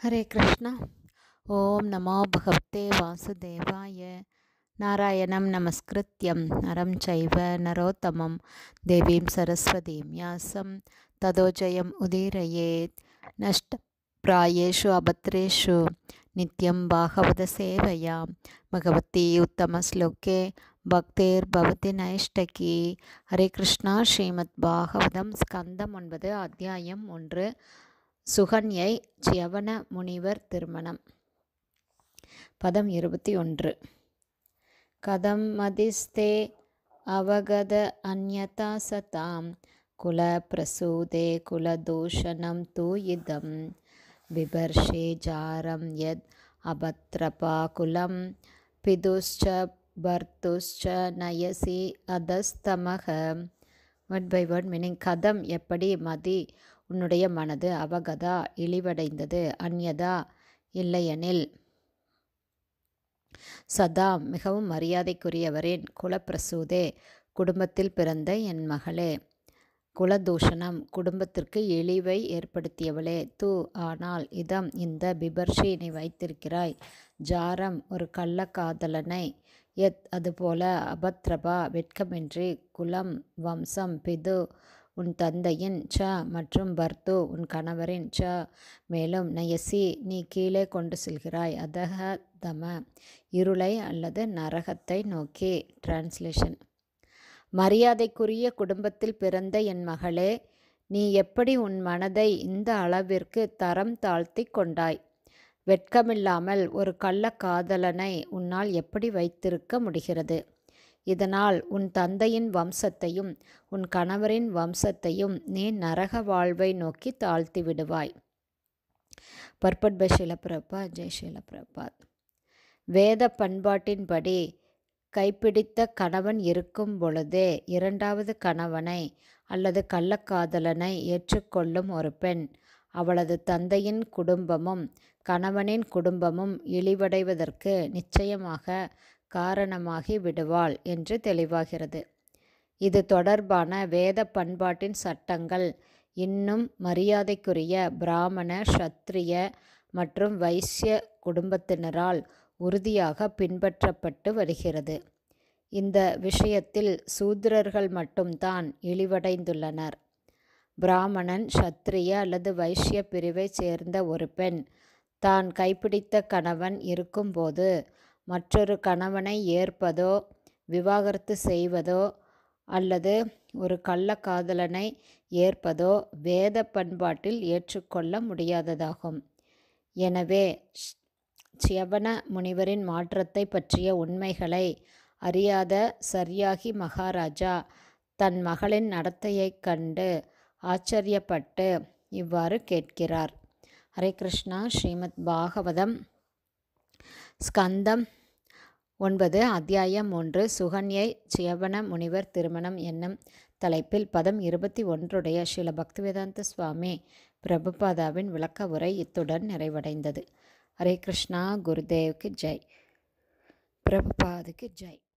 ஹரே கிருஷ்ணா. ஓம் நமோ பகவதே வாசுதேவாய. நாராயணம் நமஸ்கிருத்யம் நரம் சைவ நரோத்தமம் தேவீம் சரஸ்வதீம் யாசம் ததோ ஜெயம் உதீரயேத். நஷ்ட பிராயேஷு அபத்ரேஷு நித்யம் பாகவத சேவையா பகவதி உத்தம ஸ்லோகே பக்தேர் பவதி நைஷ்டகி. ஹரே கிருஷ்ணா. ஸ்ரீமத் பாகவதம் ஸ்கந்தம் 9 அத்தியாயம் 1. சுகன்யை ச்யவன முனிவர் திருமணம். பதம் 21. கதம் மதிஸ்தே அவகத அந்யதா சதாம் குல பிரசூதே குலதூஷணம் தூ இதம் பிபர்ஷே ஜாரம் யத் அபத்ரபா குலம் பிதுஷ்ச பர்துஷ்ச நயசி அதஸ்தமக. Word by word meaning. கதம் எப்படி, மதி உன்னுடைய மனது, அவகதா இழிவடைந்தது, அந்யதா இல்லையெனில், சதா மிகவும் மரியாதைக்குரியவரின், குலப்பிரசூதே குடும்பத்தில் பிறந்த என் மகளே, குலதூஷணம் குடும்பத்திற்கு இழிவை ஏற்படுத்தியவளே, தூ ஆனால், இதம் இந்த, பிபர்ஷி நீ வைத்திருக்கிறாய், ஜாரம் ஒரு கள்ளக்காதலனை, யத் அதுபோல, அபத்ரபா வெட்கமின்றி, குலம் வம்சம், பிது உன் தந்தையின், ச மற்றும் பர்து உன் கணவரின், ச மேலும், நயசி நீ கீழே கொண்டு செல்கிறாய், அதக தம இருளை அல்லது நரகத்தை நோக்கி. டிரான்ஸ்லேஷன். மரியாதைக்குரிய குடும்பத்தில் பிறந்த என் மகளே, நீ எப்படி உன் மனதை இந்த அளவிற்கு தரம் தாழ்த்தி கொண்டாய்? வெட்கமில்லாமல் ஒரு கள்ளக்காதலனை உன்னால் எப்படி வைத்திருக்க முடிகிறது? இதனால் உன் தந்தையின் வம்சத்தையும் உன் கணவரின் வம்சத்தையும் நீ நரக வாழ்வை நோக்கி தாழ்த்தி விடுவாய். Purport by Srila Prabhupada. ஜெய் ஸ்ரீல பிரபாத். வேத பண்பாட்டின்படி கைப்பிடித்த கணவன் இருக்கும் பொழுதே இரண்டாவது கணவனை அல்லது கள்ளக்காதலனை ஏற்றுக்கொள்ளும் ஒரு பெண் அவளது தந்தையின் குடும்பமும் கணவனின் குடும்பமும் இழிவடைவதற்கு நிச்சயமாக காரணமாகி விடுவாள் என்று தெளிவாகிறது. இது தொடர்பான வேத பண்பாட்டின் சட்டங்கள் இன்னும் மரியாதைக்குரிய பிராமண, க்ஷத்ரிய மற்றும் வைசிய குடும்பத்தினரால் உறுதியாக பின்பற்றப்பட்டு வருகிறது. இந்த விஷயத்தில் சூத்திரர்கள் மட்டும்தான் இழிவடைந்துள்ளனர். பிராமணன், க்ஷத்ரிய அல்லது வைசிய பிரிவை சேர்ந்த ஒரு பெண் தான் கைப்பிடித்த கணவன் இருக்கும்போது மற்றொரு கணவனை ஏற்பதோ விவாகரத்து செய்வதோ அல்லது ஒரு கள்ளக்காதலனை ஏற்பதோ வேத பண்பாட்டில் ஏற்றுக்கொள்ள முடியாததாகும். எனவே ச்யவன முனிவரின் மாற்றத்தை பற்றிய உண்மைகளை அறியாத சர்யாகி மகாராஜா தன் மகளின் நடத்தையைக் கண்டு ஆச்சரியப்பட்டு இவ்வாறு கேட்கிறார். ஹரே கிருஷ்ணா. ஸ்ரீமத் பாகவதம் ஸ்கந்தம் 9 அத்தியாயம் 1 சுகன்யை ச்யவன முனிவர் திருமணம் என்னும் தலைப்பில் பதம் 21 ஸ்ரீல பக்திவேதாந்த சுவாமி பிரபுபாதாவின் விளக்க உரை இத்துடன் நிறைவடைந்தது. ஹரே கிருஷ்ணா. குருதேவ்க்கு ஜெய். பிரபுபாதுக்கு ஜெய்.